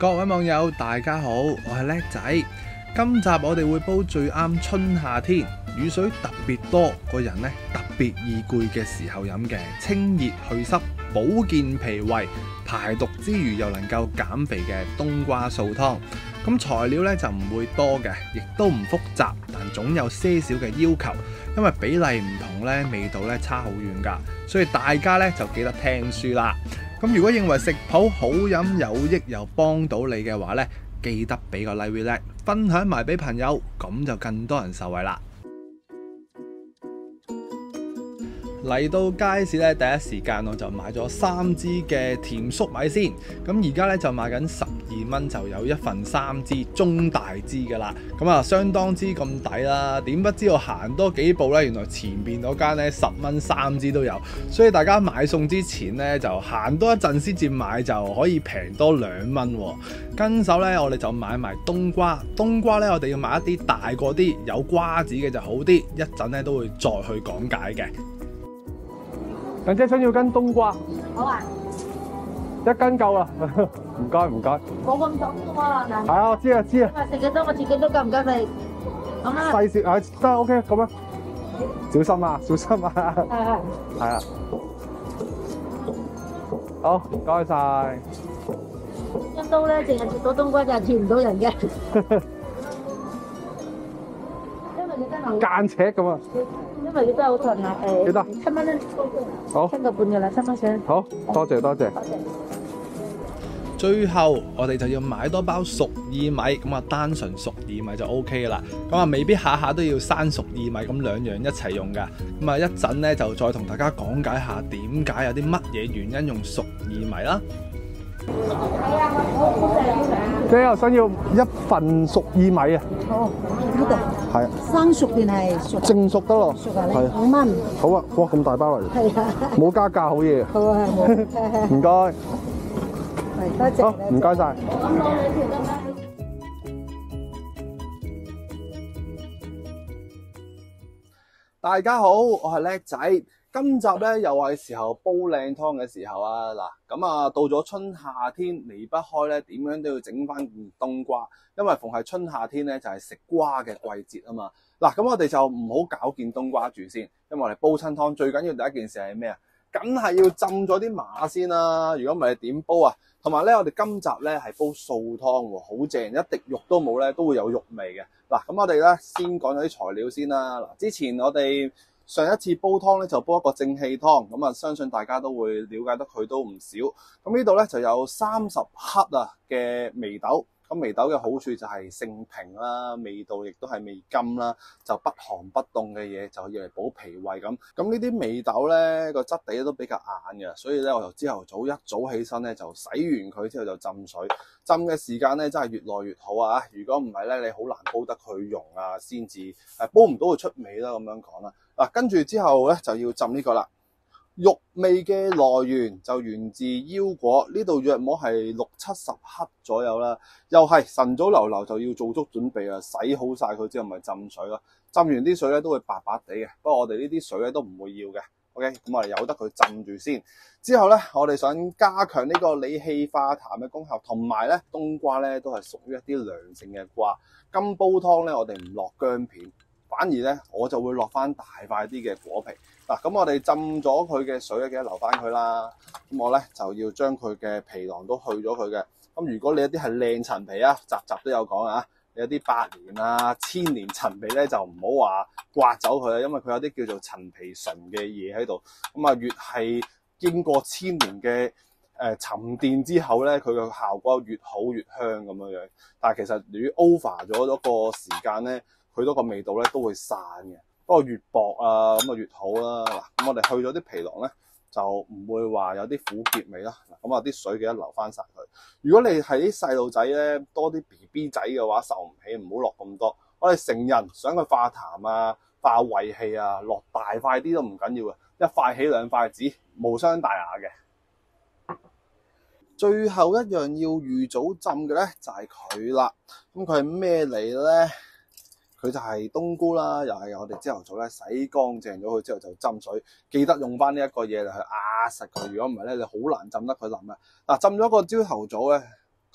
各位網友大家好，我係叻仔。今集我哋會煲最啱春夏天雨水特別多，個人咧特別易攰嘅時候飲嘅清熱去濕、保健脾胃、排毒之餘又能夠減肥嘅冬瓜素湯。咁材料咧就唔會多嘅，亦都唔複雜，但總有些少嘅要求，因為比例唔同咧，味道咧差好遠㗎，所以大家咧就記得聽書啦。咁如果認為食譜好飲有益又幫到你嘅話咧，記得俾個 like 分享埋俾朋友，咁就更多人受惠啦。嚟到街市咧，第一時間我就買咗3支嘅甜粟米先。咁而家咧就賣緊12蚊，就有一份3支中大支㗎啦。咁啊，相當之咁抵啦。點不知我行多幾步咧，原來前邊嗰間咧10蚊3支都有。所以大家買餸之前咧，就行多一陣先至買，就可以平多2蚊喎。跟手咧，我哋就買埋冬瓜。冬瓜咧，我哋要買一啲大個啲，有瓜子嘅就好啲。一陣咧都會再去講解嘅。人姐想要斤冬瓜，好啊，一斤夠啦，唔該唔該。冇咁重㗎喎，嗱，係啊，我知啊知啊。食幾多我自己都夠唔夠食？咁啦，細少係得 OK 咁啊，小心啊小心啊。係啊，好唔該晒。一刀咧，淨係切到冬瓜就切唔到人嘅，因為你真係間尺咁啊。因為你真係好長啊，幾多7蚊啦，好7個半嘅啦，7蚊錢。好，多謝多謝。最後我哋就要買多包熟薏米，咁啊單純熟薏米就 OK 噶啦。咁啊未必下下都要生熟薏米，咁兩樣一齊用噶。咁啊一陣咧就再同大家講解下點解有啲乜嘢原因用熟薏米啦。姐又想要一份熟薏米啊？好，呢度係啊，生熟定係熟？正熟得咯。熟啊，你係5蚊。好啊，哇咁大包嚟，係啊，冇加價好嘢。好啊，唔該，係多謝。好唔該晒。大家好，我係叻仔。今集咧又係時候煲靚湯嘅時候啊！嗱，咁啊到咗春夏天離不開咧，點樣都要整翻件冬瓜，因為逢係春夏天咧就係食瓜嘅季節啊嘛。嗱，咁我哋就唔好搞件冬瓜住先，因為我哋煲親湯最緊要第一件事係咩啊？梗係要浸咗啲麻先啦。如果唔係你點煲啊？同埋咧，我哋今集咧係煲素湯喎，好正，一滴肉都冇咧，都會有肉味嘅。嗱，咁我哋咧先講咗啲材料先啦。嗱，之前我哋上一次煲湯咧就煲一個正氣湯，咁啊相信大家都會了解得佢都唔少。咁呢度咧就有30克啊嘅眉豆。咁眉豆嘅好處就係性平啦，味道亦都係味甘啦，就不寒不凍嘅嘢就要嚟補脾胃咁。咁呢啲眉豆咧個質地都比較硬嘅，所以咧我就朝頭早一早起身咧就洗完佢之後就浸水，浸嘅時間咧真係越耐越好啊！如果唔係咧，你好難煲得佢溶啊，先至煲唔到佢出味啦。咁樣講啦，嗱跟住之後咧就要浸呢個啦。肉味嘅來源就源自腰果，呢度約莫係60-70克左右啦。又係晨早流流就要做足準備啊，洗好晒佢之後咪浸水咯。浸完啲水咧都會白白地嘅，不過我哋呢啲水咧都唔會要嘅。OK，咁我哋由得佢浸住先。之後咧，我哋想加強呢個理氣化痰嘅功效，同埋咧冬瓜咧都係屬於一啲涼性嘅瓜。咁煲湯咧，我哋唔落薑片。反而咧，我就會落翻大塊啲嘅果皮。嗱，咁我哋浸咗佢嘅水咧，記得留翻佢啦。咁我咧就要將佢嘅皮囊都去咗佢嘅。咁如果你一啲係靚陳皮啊，集集都有講啊。你有啲百年啊、千年陳皮咧，就唔好話刮走佢啦，因為佢有啲叫做陳皮醇嘅嘢喺度。咁啊，越係經過千年嘅沉澱之後咧，佢嘅效果越好越香咁樣樣。但係其實如果 over 咗個時間咧，佢嗰個味道咧都會散嘅，不過越薄啊咁啊越好啦。嗱，咁我哋去咗啲皮囊咧，就唔會話有啲苦澀味啦。嗱，咁啊啲水記得留翻晒佢。如果你係啲細路仔咧，多啲 BB 仔嘅話，受唔起，唔好落咁多。我哋成人想佢化痰啊、化胃氣啊，落大塊啲都唔緊要嘅，一塊起2塊止，無傷大雅嘅。最後一樣要預早浸嘅咧，就係佢啦。咁佢係咩嚟咧？佢就係冬菇啦，又係我哋朝頭早咧洗乾淨咗佢之後就浸水，記得用翻呢一個嘢嚟去壓實佢。如果唔係咧，你好難浸得佢腍啊！嗱，浸咗個朝頭早咧，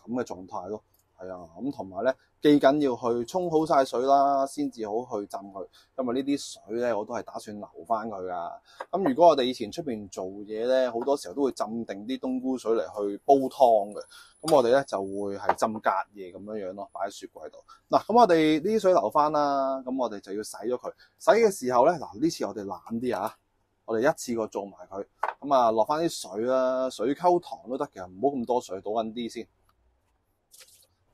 咁嘅狀態咯。係啊，咁同埋咧，記緊要去沖好晒水啦，先至好去浸佢。因為呢啲水咧，我都係打算留翻佢噶。咁如果我哋以前出邊做嘢咧，好多時候都會浸定啲冬菇水嚟去煲湯嘅。咁我哋咧就會係浸隔夜咁樣樣咯，擺喺雪櫃度。嗱，咁我哋呢啲水留翻啦，咁我哋就要洗咗佢。洗嘅時候咧，嗱呢次我哋懶啲啊，我哋一次過做埋佢。咁啊，落翻啲水啦，水溝糖都得嘅，唔好咁多水，倒緊啲先。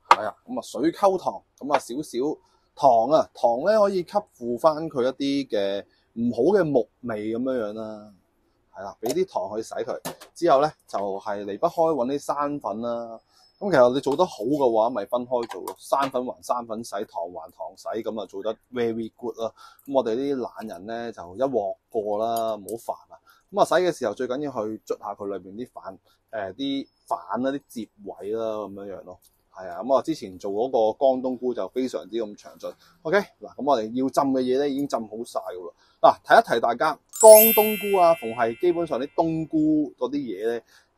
係啊，咁啊水溝糖，咁啊少少糖啊，糖咧可以吸附翻佢一啲嘅唔好嘅木味咁樣樣啦。係啦，俾啲糖去洗佢，之後咧就係離不開揾啲生粉啦。咁其實你做得好嘅話，咪分開做咯，生粉還生粉洗，糖還糖洗，咁啊做得 very good 啦。咁我哋呢啲懶人咧就一鑊過啦，唔好煩啊。咁啊洗嘅時候最緊要去捽下佢裏邊啲飯啲飯啦、啲節位啦咁樣樣咯。係啊，咁我之前做嗰個乾冬菇就非常之咁詳盡。OK， 嗱，咁我哋要浸嘅嘢咧已經浸好晒噶啦。嗱，提一提大家，乾冬菇啊，逢係基本上啲冬菇嗰啲嘢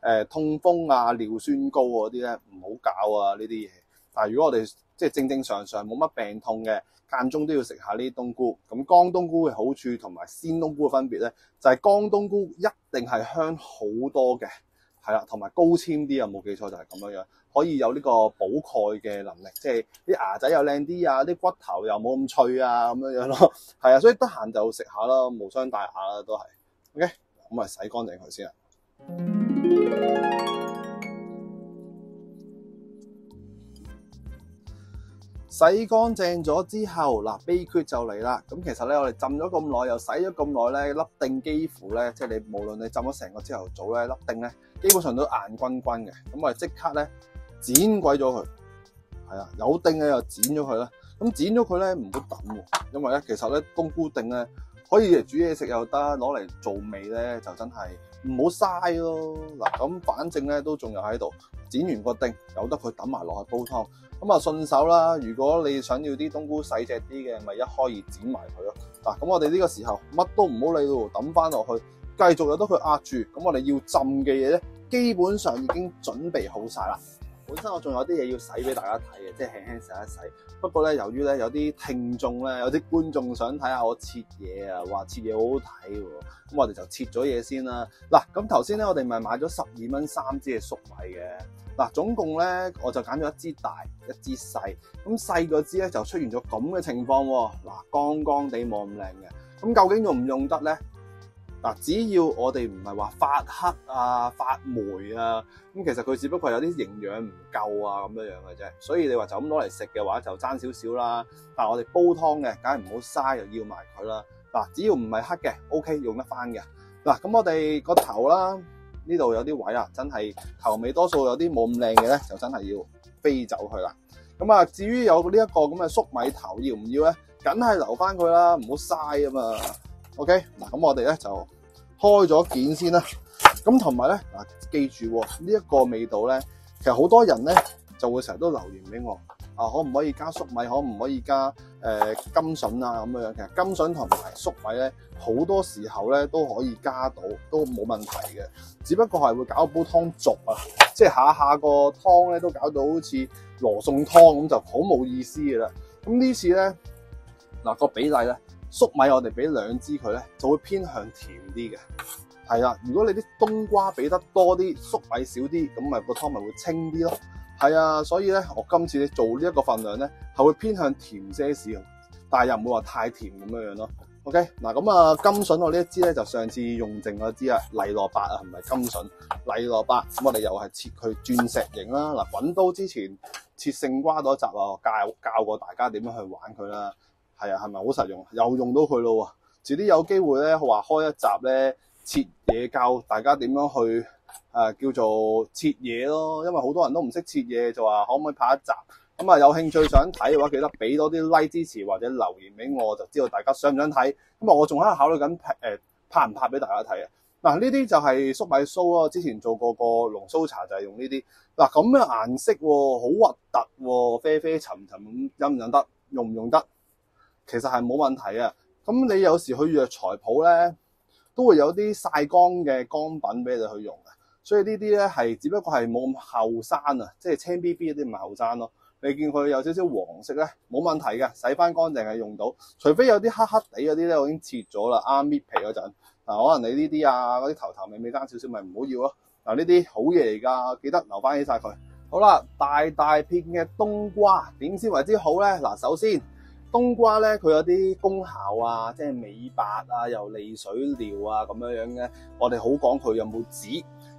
咧，痛風啊、尿酸高嗰啲咧唔好搞啊呢啲嘢。但係如果我哋即係正正常常冇乜病痛嘅，間中都要食下呢啲冬菇。咁乾冬菇嘅好處同埋鮮冬菇嘅分別咧，就係乾冬菇一定係香好多嘅。係啦，同埋高纖啲啊，冇記錯就係咁樣樣，可以有呢個補鈣嘅能力，即係啲牙仔又靚啲啊，啲骨頭又冇咁脆啊，咁樣樣咯。係啊，所以得閒就食下啦，無傷大雅啦，都係。OK， 咁啊洗乾淨佢先啦。洗乾淨咗之後，嗱秘訣就嚟啦。咁其實咧，我哋浸咗咁耐，又洗咗咁耐咧，粒定幾乎咧，即係你無論你浸咗成個朝頭早咧，粒定咧基本上都硬均均嘅。咁我哋即刻咧剪鬼咗佢，係啊，有定嘅又剪咗佢啦。咁剪咗佢咧唔好抌喎，因為咧其實咧冬菇定咧可以嚟煮嘢食又得，攞嚟做味咧就真係唔好嘥咯。嗱咁反正咧都仲有喺度，剪完個定由得佢抌埋落去煲湯。咁啊順手啦，如果你想要啲冬菇細隻啲嘅，咪一開二剪埋佢咯。嗱，咁我哋呢個時候乜都唔好理咯，抌翻落去，繼續由得佢壓住。咁我哋要浸嘅嘢咧，基本上已經準備好晒啦。本身我仲有啲嘢要洗俾大家睇嘅，即係輕輕洗一洗。不過咧，由於咧有啲聽眾咧，有啲觀眾想睇下我切嘢啊，話切嘢好好睇喎，咁我哋就切咗嘢先啦。嗱，咁頭先咧我哋咪買咗12蚊3支嘅粟米嘅。嗱，總共咧我就揀咗一支大，一支細。咁細嗰支咧就出現咗咁嘅情況喎。嗱，光光地冇咁靚嘅。咁究竟用唔用得咧？嗱，只要我哋唔係話發黑啊、發霉啊，咁其實佢只不過有啲營養唔夠啊咁樣樣嘅啫。所以你話就咁攞嚟食嘅話就爭少少啦。但係我哋煲湯嘅，梗係唔好嘥，又要埋佢啦。嗱，只要唔係黑嘅 ，OK 用得翻嘅。嗱，咁我哋個頭啦。呢度有啲位啊，真係頭尾多數有啲冇咁靚嘅咧，就真係要飛走佢啦。咁啊，至於有呢一個咁嘅粟米頭要唔要咧？梗係留翻佢啦，唔好嘥啊嘛。OK， 嗱咁我哋咧就開咗件先啦。咁同埋咧嗱，記住呢一個味道咧，其實好多人咧就會成日都留言俾我啊，可唔可以加粟米？可唔可以加甘筍啊咁樣？其實甘筍同埋粟米咧，好多時候咧都可以加到，都冇問題嘅。只不過係會搞煲湯濁啊，即係下下個湯咧都搞到好似羅宋湯咁，就好冇意思嘅啦。咁呢次咧嗱個比例咧，粟米我哋俾2支佢咧，就會偏向甜啲嘅。係啦，如果你啲冬瓜俾得多啲，粟米少啲，咁咪個湯咪會清啲咯。係啊，所以咧我今次做呢一個份量咧，係會偏向甜些少，但係又唔會話太甜咁樣樣咯。OK， 嗱咁啊，甘筍我呢一支咧就上次用剩嗰支啊，麗蘿蔔啊，唔係甘筍，麗蘿蔔。咁我哋又係切佢鑽石形啦。嗱，滾刀之前切勝瓜嗰集啊，我教過大家點樣去玩佢啦。係啊，係咪好實用？又用到佢咯喎。遲啲有機會咧，話開一集咧，切嘢教大家點樣去叫做切嘢咯。因為好多人都唔識切嘢，就話可唔可以拍一集？咁啊，有興趣想睇嘅話，記得俾多啲 like 支持或者留言俾我，就知道大家想唔想睇。咁啊，我仲喺度考慮緊拍唔拍俾大家睇啊。嗱，呢啲就係粟米酥咯。之前做過個龍鬚茶就係用呢啲。嗱，咁嘅顏色喎，好核突喎，啡啡沉沉咁，飲唔飲得？用唔用得？其實係冇問題啊。咁你有時去藥材鋪咧，都會有啲曬乾嘅乾品俾你去用嘅。所以呢啲咧係只不過係冇咁後生啊，即係青 B B 嗰啲唔係後生咯。你見佢有少少黃色咧，冇問題嘅，洗翻乾淨係用到。除非有啲黑黑地嗰啲咧，我已經切咗啦，啱搣皮嗰陣。可能你呢啲啊，嗰啲頭頭尾尾爭少少，咪唔好要咯。呢啲好嘢嚟㗎，記得留翻起晒佢。好啦，大大片嘅冬瓜點先為之好咧？嗱，首先冬瓜咧佢有啲功效啊，即係美白啊，又利水療啊咁樣樣嘅。我哋好講佢有冇籽。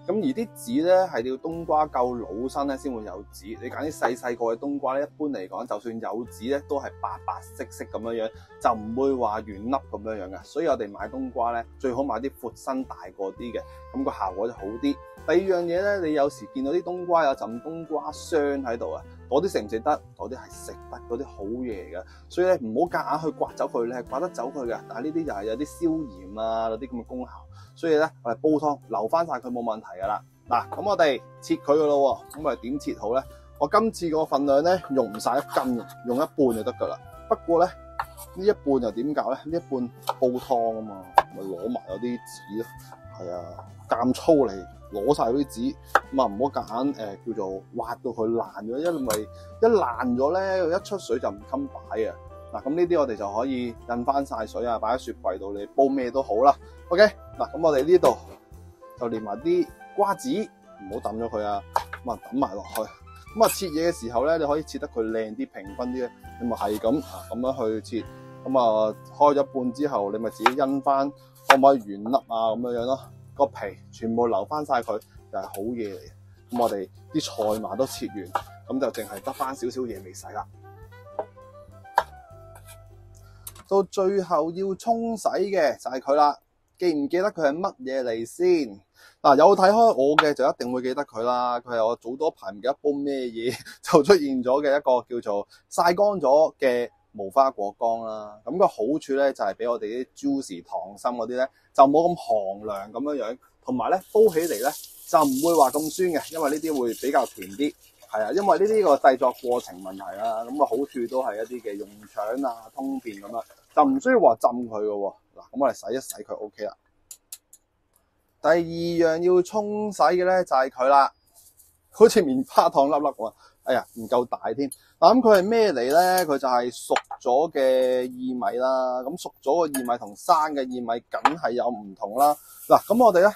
咁而啲籽咧係要冬瓜夠老身咧先會有籽。你揀啲細細個嘅冬瓜咧，一般嚟講，就算有籽咧，都係白白色色咁樣樣，就唔會話圓粒咁樣樣嘅。所以我哋買冬瓜咧，最好買啲闊身大個啲嘅，咁個效果就好啲。第二樣嘢咧，你有時見到啲冬瓜有陣冬瓜霜喺度啊，嗰啲食唔食得？嗰啲係食得，嗰啲好嘢嚟嘅。所以咧唔好夾硬去刮走佢，你係刮得走佢嘅。但係呢啲就係有啲消炎啊嗰啲咁嘅功效。所以咧我哋煲湯留翻晒佢冇問題噶啦。嗱，咁我哋切佢噶咯喎，咁我哋點切好咧？我今次個份量咧用唔晒1斤，用一半就得噶啦。不過咧呢一半又點搞咧？呢一半煲湯啊嘛，咪攞埋嗰啲籽咯。係啊，咁粗嚟攞晒嗰啲籽，咁啊唔好夾硬叫做挖到佢爛咗，因為一爛咗咧，一出水就唔襟擺啊。嗱，咁呢啲我哋就可以印翻晒水啊，擺喺雪櫃度，你煲咩都好啦。OK， 嗱，咁我哋呢度就連埋啲瓜子，唔好抌咗佢啊，咁啊抌埋落去。咁啊切嘢嘅時候咧，你可以切得佢靚啲、平均啲咧，你咪係咁樣去切。咁啊開咗一半之後，你咪自己印翻可唔可以圓粒啊咁樣咯。個皮全部留翻晒佢，就係好嘢嚟。咁我哋啲菜碼都切完，咁就淨係得翻少少嘢未洗啦。到最後要沖洗嘅就係佢啦，記唔記得佢係乜嘢嚟先？嗱，有睇開我嘅就一定會記得佢啦。佢係我早多排唔記得煲咩嘢就出現咗嘅一個叫做曬乾咗嘅無花果乾啦。咁個好處咧就係俾我哋啲 juicy 溏心嗰啲咧就冇咁寒涼咁樣樣，同埋咧煲起嚟咧就唔會話咁酸嘅，因為呢啲會比較甜啲。係啊，因為呢啲個製作過程問題啦，咁個好處都係一啲嘅溶腸啊、通便咁啊，就唔需要話浸佢嘅喎。嗱，咁我哋洗一洗佢 OK 啦。第二樣要沖洗嘅咧就係佢啦，好似棉花糖粒粒喎。哎呀，唔夠大添。嗱，咁佢係咩嚟咧？佢就係熟咗嘅薏米啦。咁熟咗嘅薏米同生嘅薏米梗係有唔同啦。嗱，咁我哋咧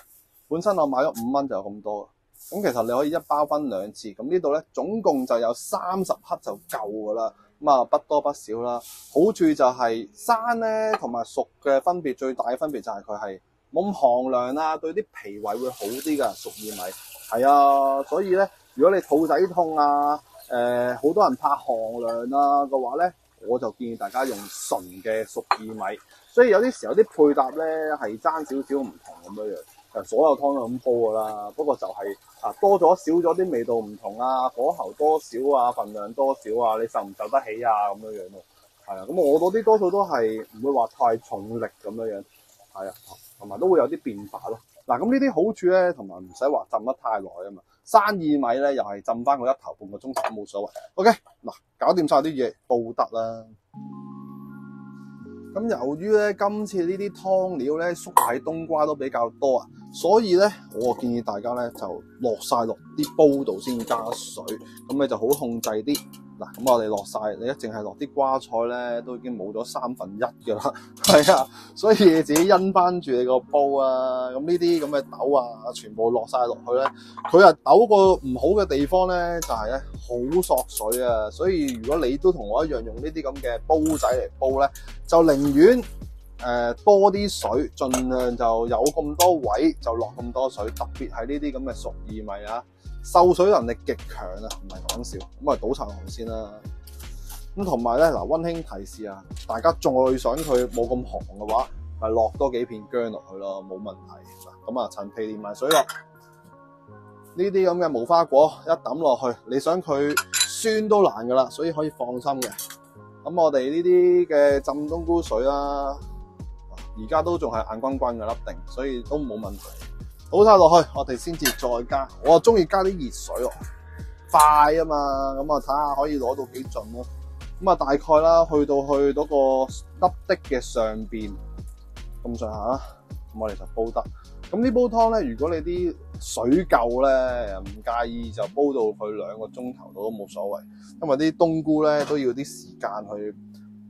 本身我買咗5蚊就有咁多。咁其實你可以一包分2次，咁呢度咧總共就有30克就夠噶啦，咁啊不多不少啦。好處就係生咧同埋熟嘅分別，最大嘅分別就係佢係冇咁寒涼啦，對啲脾胃會好啲噶。熟薏米係啊，所以咧如果你肚仔痛啊，好多人怕寒涼啊嘅話咧，我就建議大家用純嘅熟薏米。所以有啲時候啲配搭咧係爭少少唔同咁樣樣。所有湯都咁煲噶啦，不過就係多咗少咗啲味道唔同啊，火候多少啊，份量多少啊，你受唔受得起啊咁樣樣咯。係啊，咁我嗰啲多數都係唔會話太重力咁樣樣，係啊，同埋都會有啲變化咯。嗱，咁呢啲好處咧，同埋唔使話浸得太耐啊嘛。生薏米咧又係浸翻佢1頭半個鐘頭都冇所謂。OK， 嗱，搞掂晒啲嘢，煲得啦。咁由於咧今次呢啲湯料咧縮喺冬瓜都比較多啊，所以咧我建議大家咧就落晒落啲煲度先加水，咁你就好控制啲。嗱，咁我哋落晒，你一淨係落啲瓜菜咧，都已經冇咗1/3噶啦，係啊，所以你自己因翻住你個煲啊，咁呢啲咁嘅豆啊，全部落晒落去咧，佢啊豆個唔好嘅地方咧就係咧好索水啊，所以如果你都同我一樣用呢啲咁嘅煲仔嚟煲咧，就寧願多啲水，盡量就有咁多位就落咁多水，特別係呢啲咁嘅熟薏米啊。受水能力極強啊，唔係講笑。咁啊倒晒落去先啦。咁同埋咧嗱，溫馨提示啊，大家再想佢冇咁寒嘅話，咪落多幾片薑落去咯，冇問題。嗱，咁啊陳皮連埋水落，呢啲咁嘅無花果一抌落去，你想佢酸都難噶啦，所以可以放心嘅。咁我哋呢啲嘅浸冬菇水啦，而家都仲係硬轟轟嘅粒定，所以都冇問題。倒晒落去，我哋先至再加。我中意加啲熱水咯，快啊嘛。咁啊睇下可以攞到幾盡咯。咁啊大概啦，去到嗰個粒的嘅上邊咁上下啦。咁我哋就煲得。咁呢煲湯咧，如果你啲水夠咧，唔介意就煲到佢2個鐘頭都冇所謂，因為啲冬菇咧都要啲時間去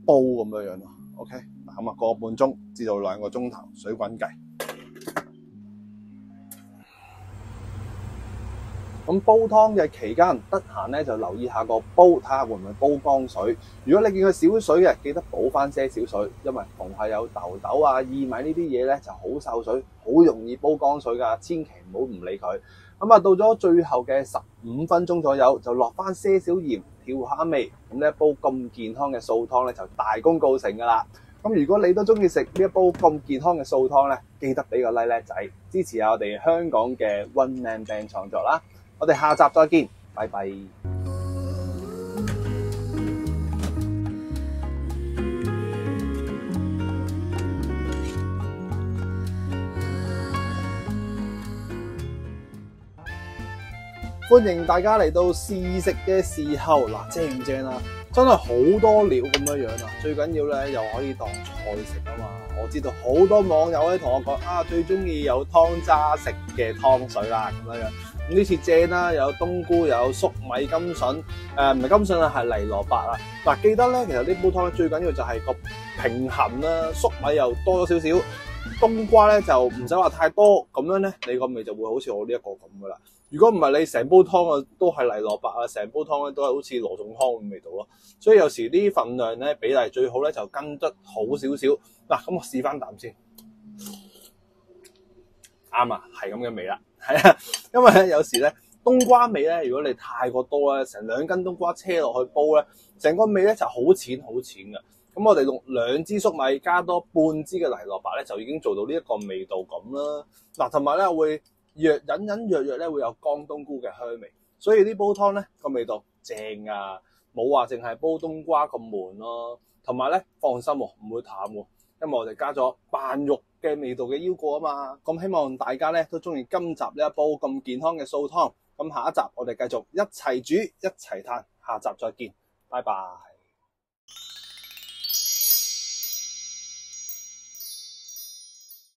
煲咁樣咯。OK， 咁啊1個半鐘至到2個鐘頭水滾計。咁煲湯嘅期間，得閒咧就留意下個煲，睇下會唔會煲乾水。如果你見佢少水嘅，記得補翻些少水，因為逢係有豆豆啊、薏米呢啲嘢咧就好受水，好容易煲乾水噶，千祈唔好唔理佢。咁啊，到咗最後嘅15分鐘左右，就落翻些少鹽調下味。咁呢一煲咁健康嘅素湯咧就大功告成噶啦。咁如果你都中意食呢一煲咁健康嘅素湯咧，記得俾個叻仔支持下我哋香港嘅 One Man Band 創作啦。我哋下集再見，拜拜。歡迎大家嚟到試食嘅時候，嗱，正唔正啊？真係好多料咁樣啊！最緊要咧又可以當菜食啊嘛！我知道好多網友咧同我講啊，最中意有湯渣食嘅湯水啦咁樣。咁呢次正啦，有冬菇，有粟米甘筍，唔係甘筍啊，係泥蘿蔔啊。嗱，記得咧，其實呢煲湯最緊要就係個平衡啦，粟米又多咗少少，冬瓜咧就唔使話太多，咁樣咧你個味就會好似我呢一個咁噶啦。如果唔係你成煲湯啊都係泥蘿蔔啊，成煲湯咧都係好似羅宋湯咁味道咯。所以有時啲份量咧比例最好咧就跟得好少少。嗱，咁我試翻啖先。啱啊，係咁嘅味啦，係啊，因為咧有時咧冬瓜味咧，如果你太過多咧，成2斤冬瓜車落去煲咧，成個味咧就好淺好淺嘅。咁我哋用2支粟米加多半支嘅泥蘿蔔咧，就已經做到呢一個味道咁啦。嗱，同埋咧會隱約約咧會有乾冬菇嘅香味，所以啲煲湯咧個味道正啊，冇話淨係煲冬瓜咁悶咯。同埋咧放心喎，唔會淡喎。因為我哋加咗扮肉嘅味道嘅腰果啊嘛，咁希望大家咧都中意今集呢一煲咁健康嘅素湯。咁下一集我哋繼續一齊煮一齊嘆，下集再見，拜拜。